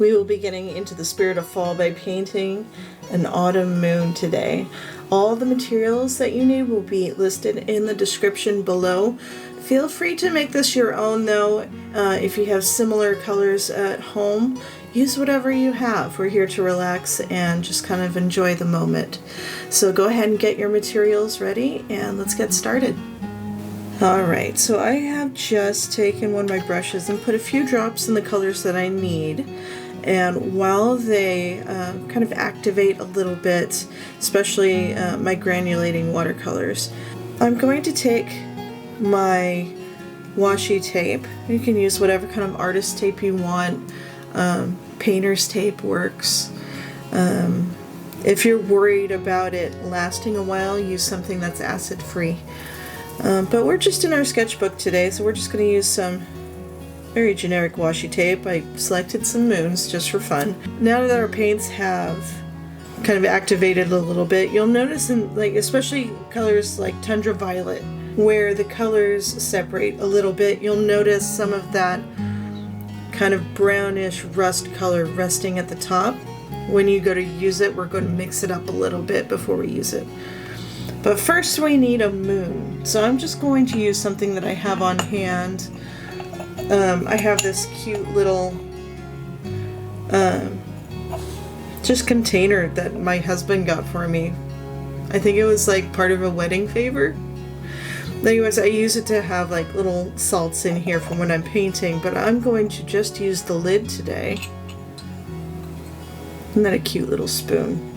We will be getting into the spirit of fall by painting an autumn moon today. All the materials that you need will be listed in the description below. Feel free to make this your own though. If you have similar colors at home, use whatever you have. We're here to relax and just kind of enjoy the moment. So go ahead and get your materials ready and let's get started. Alright, so I have just taken one of my brushes and put a few drops in the colors that I need. And while they kind of activate a little bit, especially my granulating watercolors, I'm going to take my washi tape. You can use whatever kind of artist tape you want. Painter's tape works. If you're worried about it lasting a while, use something that's acid-free. But we're just in our sketchbook today, so we're just going to use some very generic washi tape. I selected some moons just for fun. Now that our paints have kind of activated a little bit, you'll notice in especially colors like Tundra Violet, where the colors separate a little bit, you'll notice some of that kind of brownish rust color resting at the top. When you go to use it, we're going to mix it up a little bit before we use it. But first we need a moon. So I'm just going to use something that I have on hand. I have this cute little just container that my husband got for me. I think it was like part of a wedding favor. Anyways, I use it to have like little salts in here for when I'm painting, but I'm going to just use the lid today. Isn't that a cute little spoon?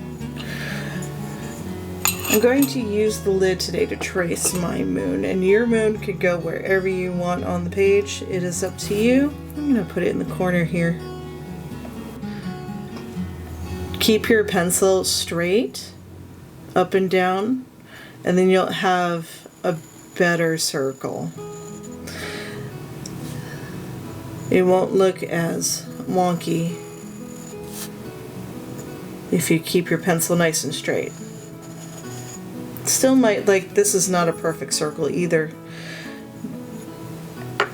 I'm going to use the lid today to trace my moon, and your moon could go wherever you want on the page. It is up to you. I'm going to put it in the corner here. Keep your pencil straight, up and down, and then you'll have a better circle. It won't look as wonky if you keep your pencil nice and straight. Still might, this is not a perfect circle either,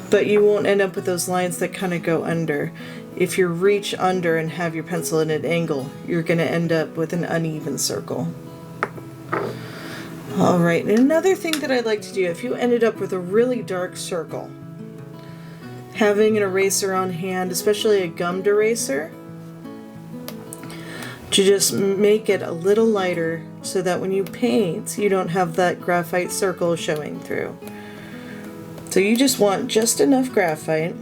but you won't end up with those lines that kind of go under. If you reach under and have your pencil at an angle, you're going to end up with an uneven circle. Alright, and another thing that I like to do, if you ended up with a really dark circle, having an eraser on hand, especially a gummed eraser, to just make it a little lighter so that when you paint, you don't have that graphite circle showing through. So you just want just enough graphite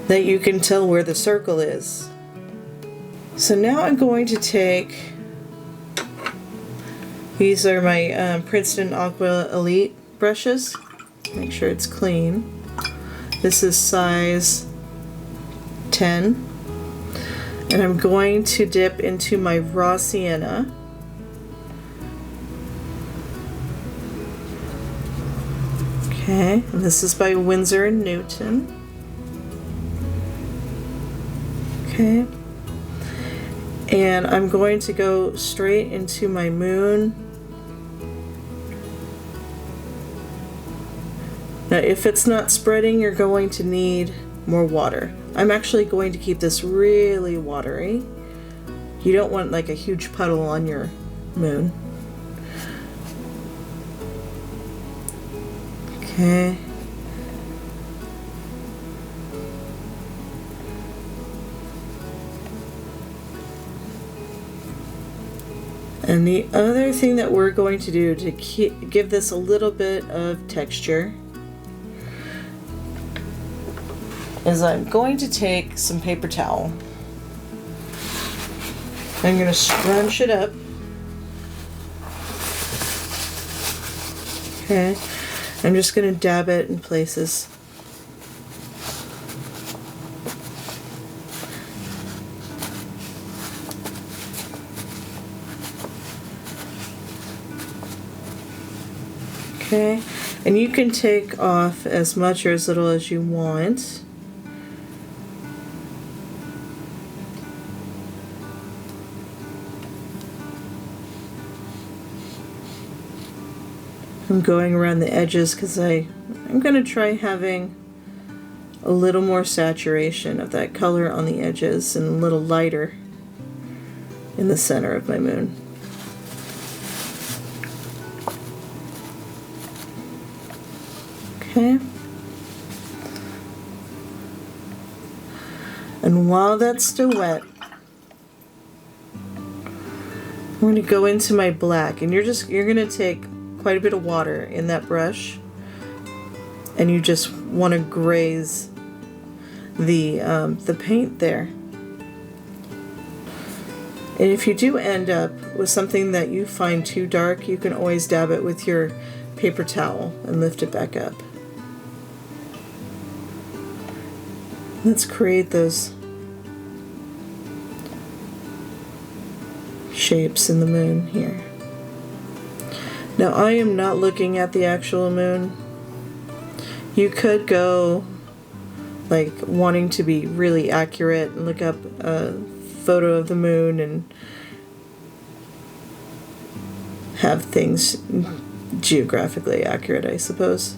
that you can tell where the circle is. So now I'm going to take, these are my Princeton Aqua Elite brushes. Make sure it's clean. This is size 10. And I'm going to dip into my raw sienna. Okay, and this is by Winsor & Newton. Okay. And I'm going to go straight into my moon. Now if it's not spreading, you're going to need more water. I'm actually going to keep this really watery. You don't want like a huge puddle on your moon. Okay. And the other thing that we're going to do to give this a little bit of texture is I'm going to take some paper towel. I'm going to scrunch it up. Okay. I'm just going to dab it in places. Okay. And you can take off as much or as little as you want. I'm going around the edges because I'm going to try having a little more saturation of that color on the edges and a little lighter in the center of my moon. Okay. And while that's still wet, I'm going to go into my black, and you're going to take quite a bit of water in that brush, and you just want to graze the paint there. And if you do end up with something that you find too dark, you can always dab it with your paper towel and lift it back up. Let's create those shapes in the moon here. Now I am not looking at the actual moon. You could go like wanting to be really accurate and look up a photo of the moon and have things geographically accurate, I suppose.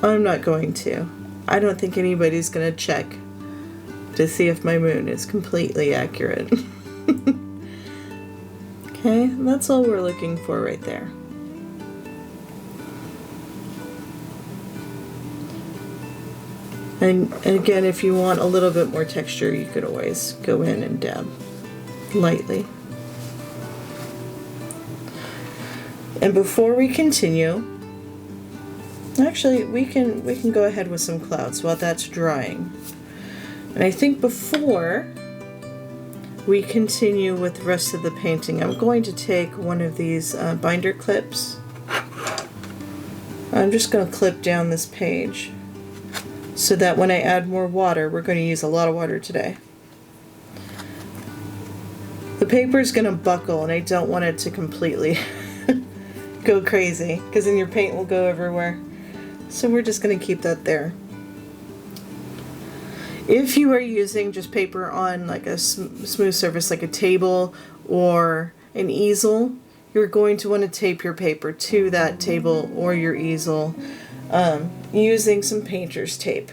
I'm not going to. I don't think anybody's going to check to see if my moon is completely accurate. Okay, that's all we're looking for right there. And again, if you want a little bit more texture, you could always go in and dab lightly. And before we continue, actually we can go ahead with some clouds while that's drying. And I think before we continue with the rest of the painting, I'm going to take one of these binder clips. I'm just going to clip down this page so that when I add more water, we're going to use a lot of water today. The paper is going to buckle, and I don't want it to completely go crazy, because then your paint will go everywhere. So we're just going to keep that there. If you are using just paper on like a smooth surface like a table or an easel, you're going to want to tape your paper to that table or your easel using some painter's tape.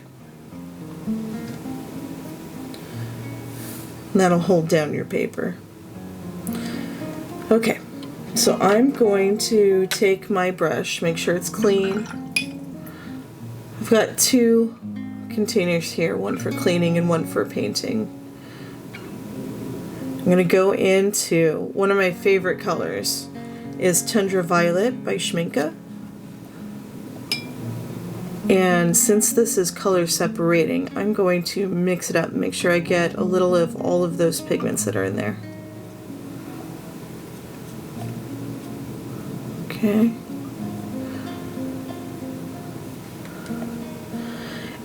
And that'll hold down your paper. Okay, so I'm going to take my brush, make sure it's clean. I've got two containers here, one for cleaning and one for painting. I'm going to go into one of my favorite colors is Tundra Violet by Schminke. And since this is color separating, I'm going to mix it up and make sure I get a little of all of those pigments that are in there. Okay.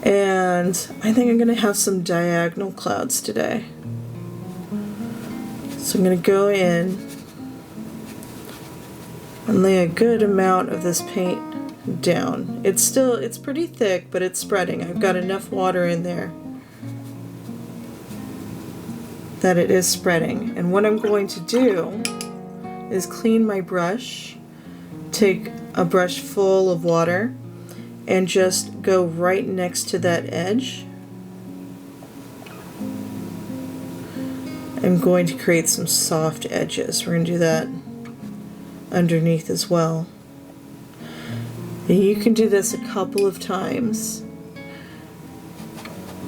And I think I'm going to have some diagonal clouds today. So I'm going to go in and lay a good amount of this paint down. It's pretty thick, but it's spreading. I've got enough water in there that it is spreading. And what I'm going to do is clean my brush, take a brush full of water, and just go right next to that edge. I'm going to create some soft edges. We're going to do that underneath as well. And you can do this a couple of times.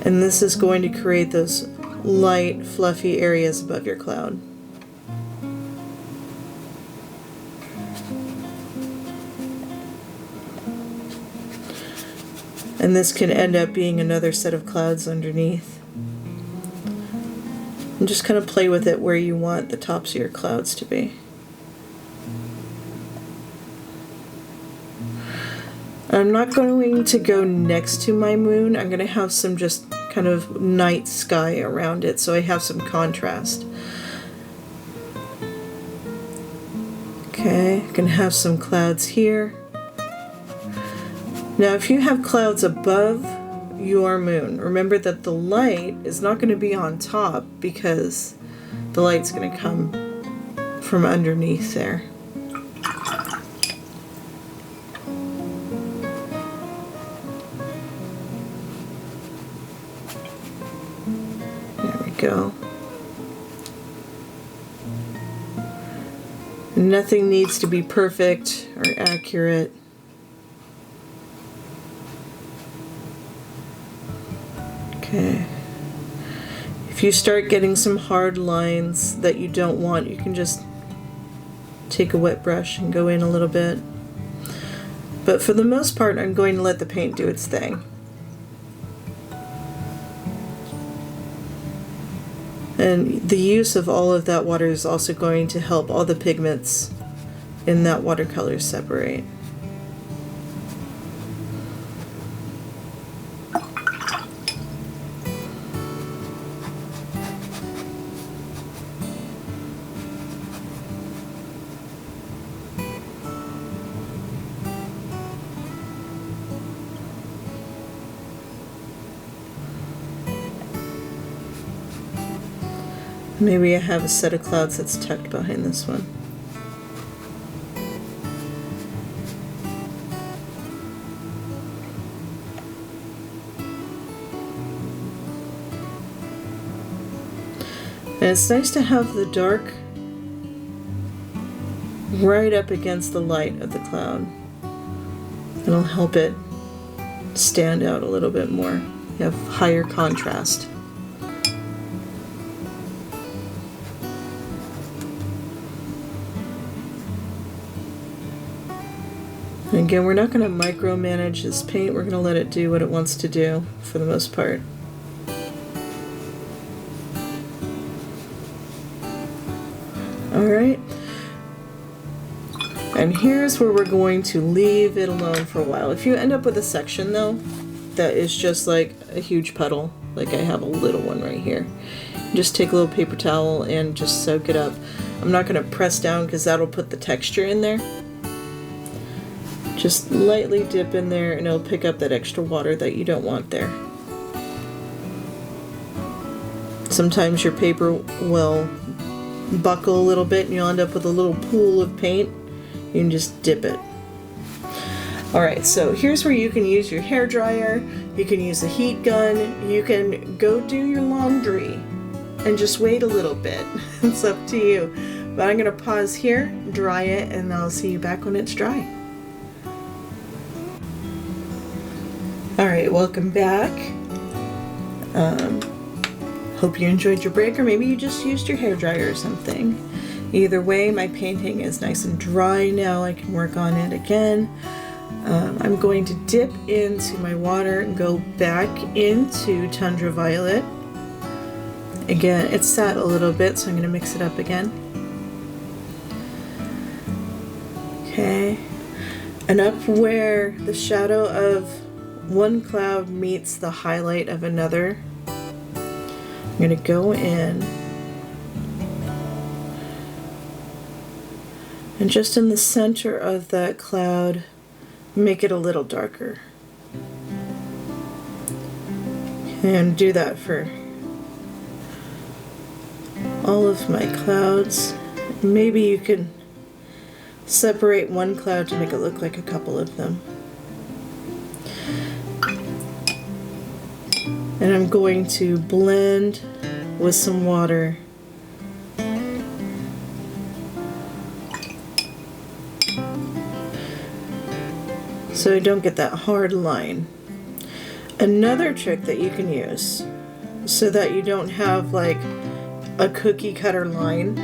And this is going to create those light, fluffy areas above your cloud. And this can end up being another set of clouds underneath. And just kind of play with it where you want the tops of your clouds to be. I'm not going to go next to my moon. I'm going to have some just kind of night sky around it, so I have some contrast. Okay, I can have some clouds here. Now if you have clouds above your moon, remember that the light is not going to be on top because the light's going to come from underneath there. go. Nothing needs to be perfect or accurate. Okay. If you start getting some hard lines that you don't want, you can just take a wet brush and go in a little bit. But for the most part, I'm going to let the paint do its thing. And the use of all of that water is also going to help all the pigments in that watercolor separate. Maybe I have a set of clouds that's tucked behind this one. And it's nice to have the dark right up against the light of the cloud. It'll help it stand out a little bit more. You have higher contrast. And again, we're not going to micromanage this paint. We're going to let it do what it wants to do for the most part. Alright. And here's where we're going to leave it alone for a while. If you end up with a section though, that is just like a huge puddle, like I have a little one right here, just take a little paper towel and just soak it up. I'm not going to press down because that'll put the texture in there. Just lightly dip in there and it'll pick up that extra water that you don't want there. Sometimes your paper will buckle a little bit and you'll end up with a little pool of paint. You can just dip it. Alright, so here's where you can use your hair dryer, you can use a heat gun, you can go do your laundry and just wait a little bit. It's up to you. But I'm going to pause here, dry it, and I'll see you back when it's dry. Alright, welcome back. Hope you enjoyed your break, or maybe you just used your hairdryer or something. Either way, my painting is nice and dry now. I can work on it again. I'm going to dip into my water and go back into Tundra Violet. Again, it's sat a little bit, so I'm going to mix it up again. Okay. And up where the shadow of one cloud meets the highlight of another, I'm going to go in and just in the center of that cloud make it a little darker. And do that for all of my clouds. Maybe you can separate one cloud to make it look like a couple of them. And I'm going to blend with some water. So I don't get that hard line. Another trick that you can use so that you don't have like a cookie cutter line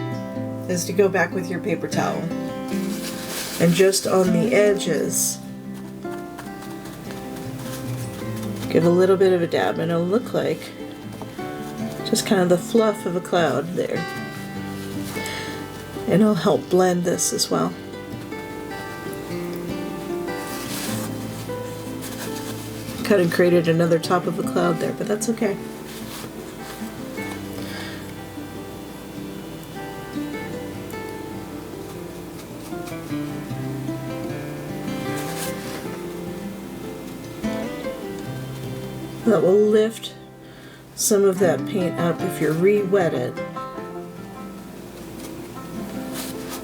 is to go back with your paper towel and just on the edges give a little bit of a dab, and it'll look like just kind of the fluff of a cloud there. And it'll help blend this as well. Kind of created another top of a cloud there, but that's okay. That will lift some of that paint up if you re-wet it.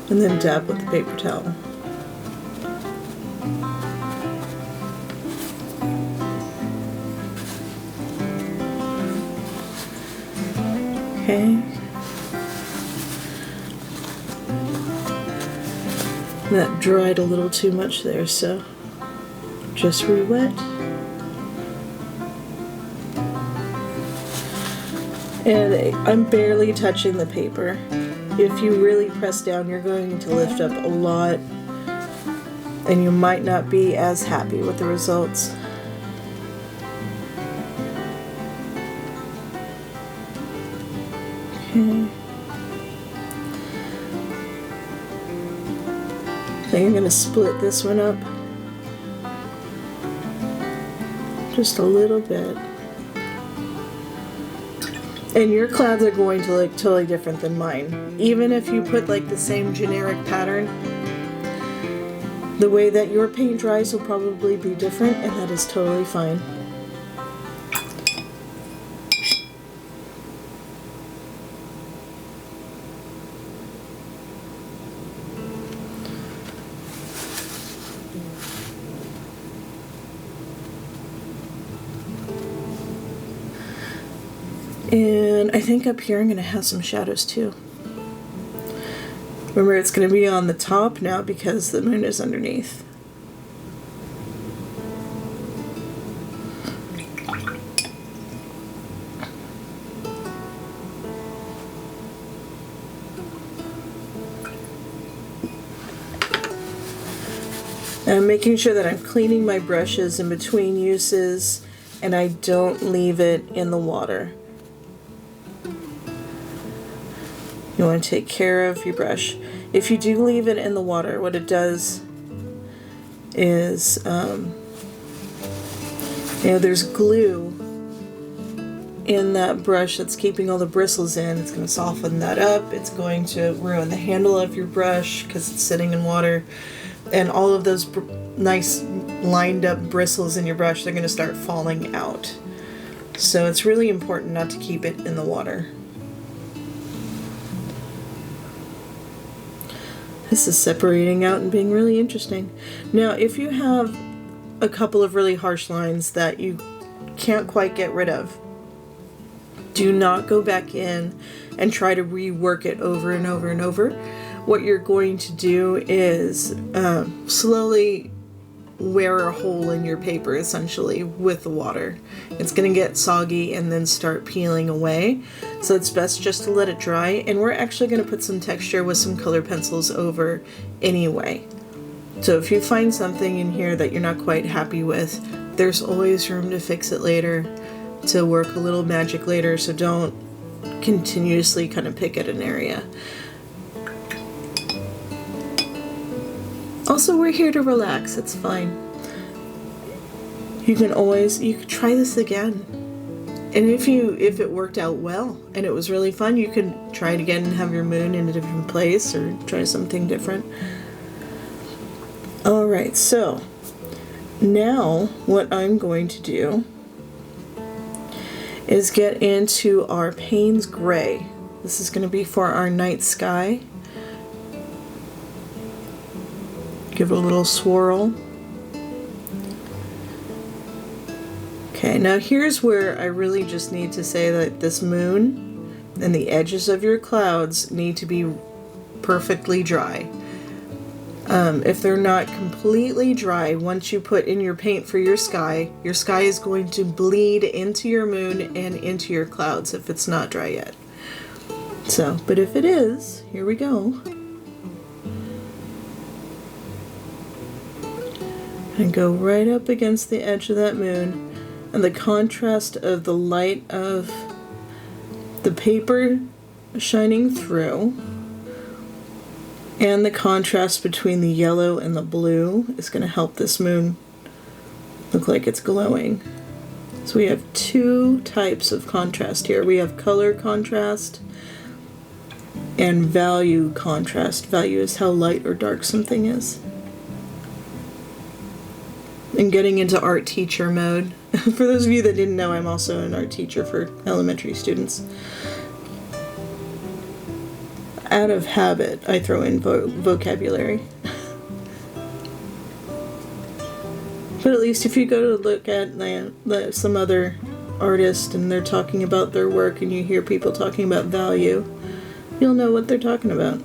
And then dab with the paper towel. Okay. That dried a little too much there, so just re-wet. And I'm barely touching the paper. If you really press down, you're going to lift up a lot, and you might not be as happy with the results. Okay. I think I'm going to split this one up just a little bit. And your clouds are going to look totally different than mine. Even if you put like the same generic pattern, the way that your paint dries will probably be different, and that is totally fine. And I think up here I'm going to have some shadows too. Remember, it's going to be on the top now because the moon is underneath. And I'm making sure that I'm cleaning my brushes in between uses and I don't leave it in the water. You want to take care of your brush. If you do leave it in the water, what it does is, there's glue in that brush that's keeping all the bristles in. It's going to soften that up. It's going to ruin the handle of your brush because it's sitting in water. And all of those nice lined up bristles in your brush, they're going to start falling out. So it's really important not to keep it in the water. This is separating out and being really interesting. Now, if you have a couple of really harsh lines that you can't quite get rid of, do not go back in and try to rework it over and over and over. What you're going to do is slowly wear a hole in your paper, essentially, with the water. It's going to get soggy and then start peeling away. So it's best just to let it dry. And we're actually going to put some texture with some color pencils over anyway. So if you find something in here that you're not quite happy with, there's always room to fix it later, to work a little magic later. So don't continuously kind of pick at an area. Also, we're here to relax. It's fine. You could try this again. And if it worked out well and it was really fun, you could try it again and have your moon in a different place or try something different. Alright, so now what I'm going to do is get into our Payne's Gray. This is going to be for our night sky. Give it a little swirl. Okay, now here's where I really just need to say that this moon and the edges of your clouds need to be perfectly dry. If they're not completely dry, once you put in your paint for your sky is going to bleed into your moon and into your clouds if it's not dry yet. So, but if it is, here we go. And go right up against the edge of that moon, and the contrast of the light of the paper shining through and the contrast between the yellow and the blue is going to help this moon look like it's glowing. So we have two types of contrast here. We have color contrast and value contrast. Value is how light or dark something is. And getting into art teacher mode. For those of you that didn't know, I'm also an art teacher for elementary students. Out of habit, I throw in vocabulary. But at least if you go to look at some other artist and they're talking about their work and you hear people talking about value, you'll know what they're talking about.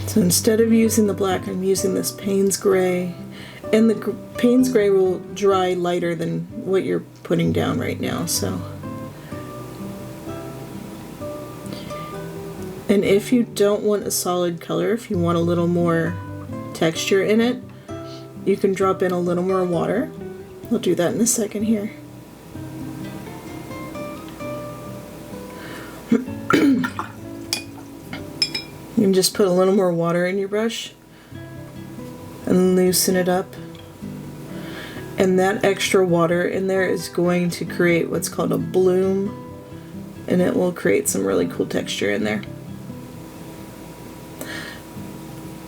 So instead of using the black, I'm using this Payne's Gray. And the Payne's Gray will dry lighter than what you're putting down right now, so. And if you don't want a solid color, if you want a little more texture in it, you can drop in a little more water. I'll do that in a second here. You can just put a little more water in your brush and loosen it up. And that extra water in there is going to create what's called a bloom, and it will create some really cool texture in there.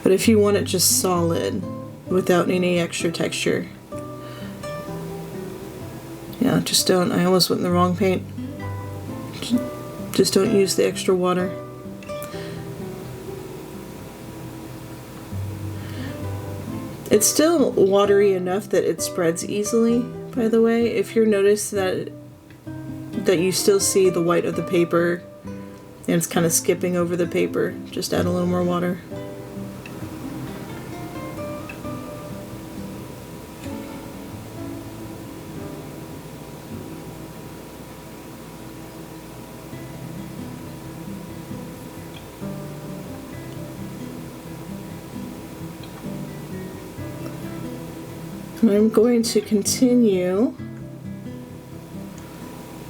But if you want it just solid without any extra texture, yeah, just don't. I almost went in the wrong paint. Just don't use the extra water. It's still watery enough that it spreads easily, by the way. If you notice that you still see the white of the paper and it's kind of skipping over the paper, just add a little more water. I'm going to continue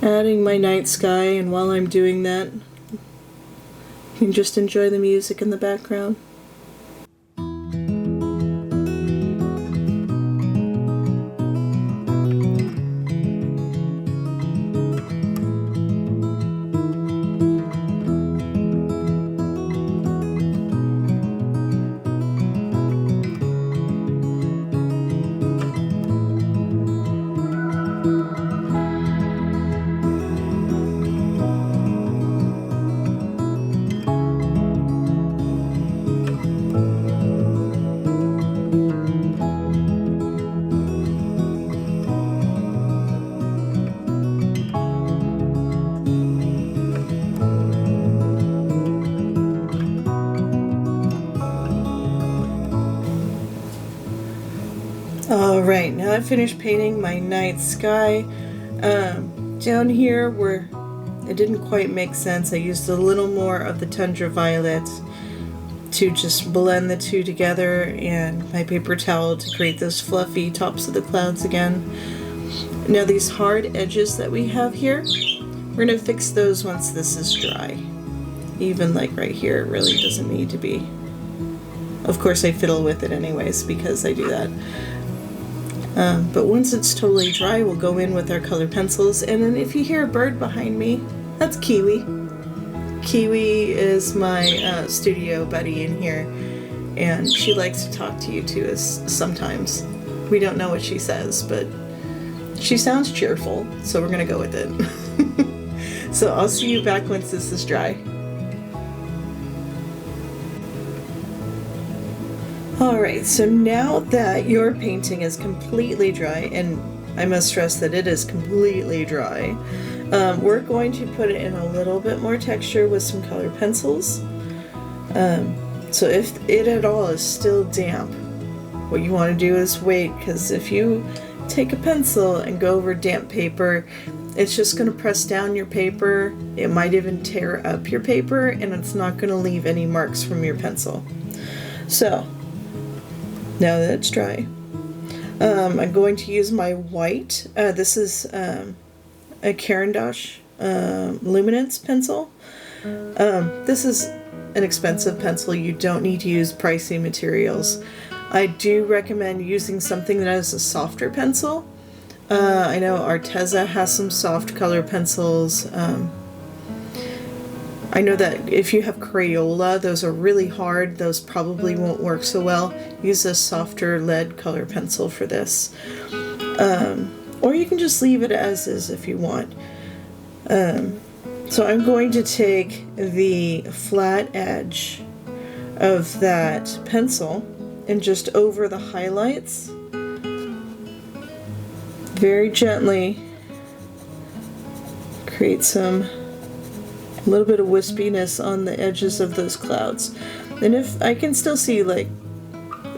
adding my night sky, and while I'm doing that, you can just enjoy the music in the background. Alright, now I've finished painting my night sky. Down here where it didn't quite make sense, I used a little more of the Tundra Violet to just blend the two together, and my paper towel to create those fluffy tops of the clouds again. Now these hard edges that we have here, we're going to fix those once this is dry. Even like right here, it really doesn't need to be. Of course I fiddle with it anyways because I do that. But once it's totally dry, we'll go in with our color pencils. And then if you hear a bird behind me, that's Kiwi. Kiwi is my studio buddy in here, and she likes to talk to you too sometimes. We don't know what she says, but she sounds cheerful, so we're gonna go with it. So I'll see you back once this is dry. Alright, so now that your painting is completely dry, and I must stress that it is completely dry, we're going to put it in a little bit more texture with some color pencils. So if it at all is still damp, what you want to do is wait, because if you take a pencil and go over damp paper, it's just going to press down your paper. It might even tear up your paper, and it's not going to leave any marks from your pencil. So now that it's dry, I'm going to use my white. This is a Caran d'Ache Luminance pencil. This is an expensive pencil. You don't need to use pricey materials. I do recommend using something that has a softer pencil. I know Arteza has some soft color pencils. I know that if you have Crayola, those are really hard. Those probably won't work so well. Use a softer lead color pencil for this. Or you can just leave it as is if you want. So I'm going to take the flat edge of that pencil and just over the highlights, very gently create a little bit of wispiness on the edges of those clouds. And if I can still see like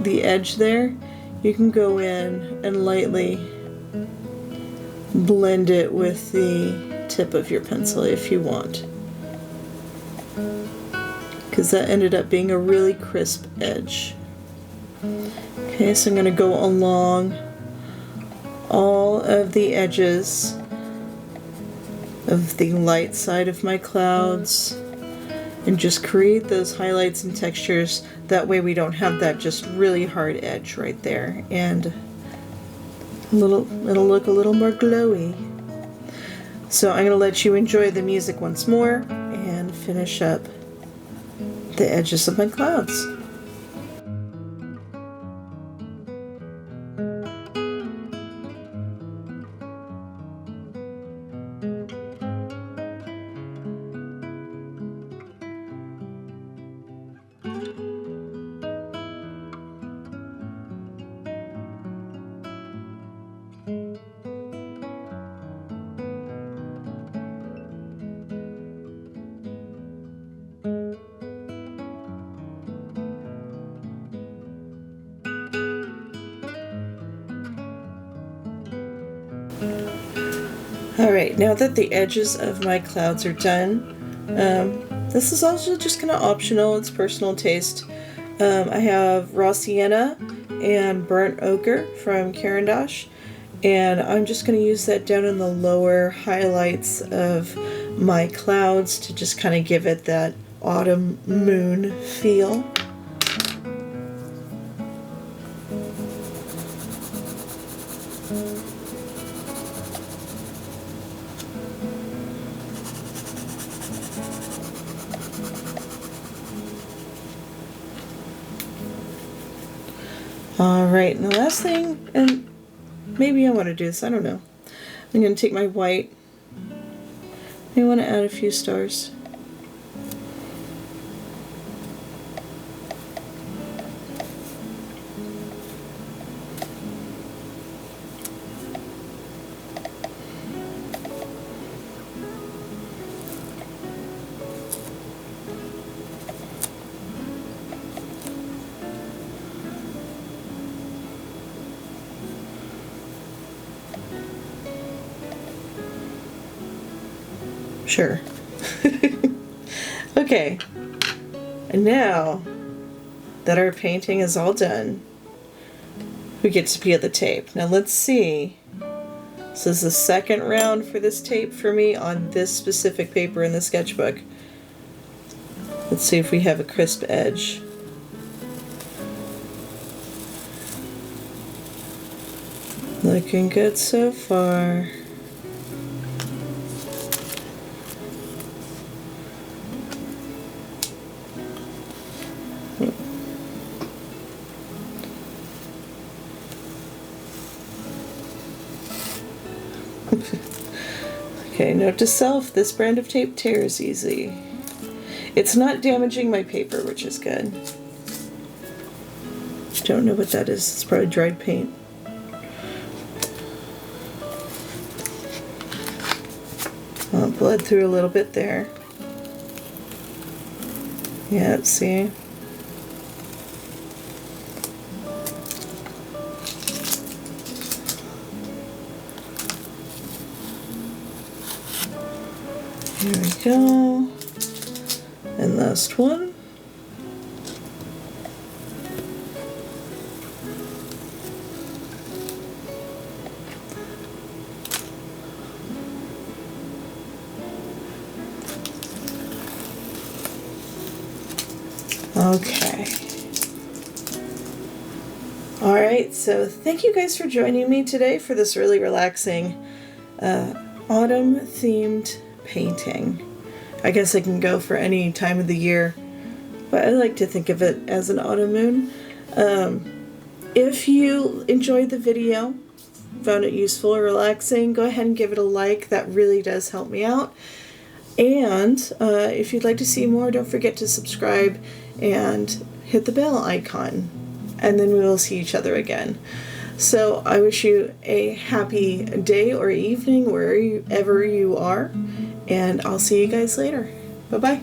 the edge there, you can go in and lightly blend it with the tip of your pencil if you want, because that ended up being a really crisp edge. Okay, so I'm going to go along all of the edges of the light side of my clouds and just create those highlights and textures. That way we don't have that just really hard edge right there, and it'll look a little more glowy. So I'm going to let you enjoy the music once more and finish up the edges of my clouds. Alright, now that the edges of my clouds are done, this is also just kind of optional, it's personal taste. I have raw sienna and burnt ochre from Caran d'Ache, and I'm just going to use that down in the lower highlights of my clouds to just kind of give it that autumn moon feel. Alright, and the last thing, and maybe I want to do this, I don't know. I'm going to take my white, I want to add a few stars. Sure. Okay, and now that our painting is all done, we get to peel the tape. Now let's see. This is the second round for this tape for me on this specific paper in the sketchbook. Let's see if we have a crisp edge. Looking good so far. Okay, note to self, this brand of tape tears easy. It's not damaging my paper, which is good. Don't know what that is. It's probably dried paint. Well, it bled through a little bit there. Yeah, see? Here we go. And last one. Okay. All right, so thank you guys for joining me today for this really relaxing autumn themed painting. I guess I can go for any time of the year, but I like to think of it as an autumn moon. If you enjoyed the video, found it useful or relaxing, go ahead and give it a like. That really does help me out. And if you'd like to see more, don't forget to subscribe and hit the bell icon, and then we will see each other again. So I wish you a happy day or evening wherever you are, and I'll see you guys later. Bye-bye.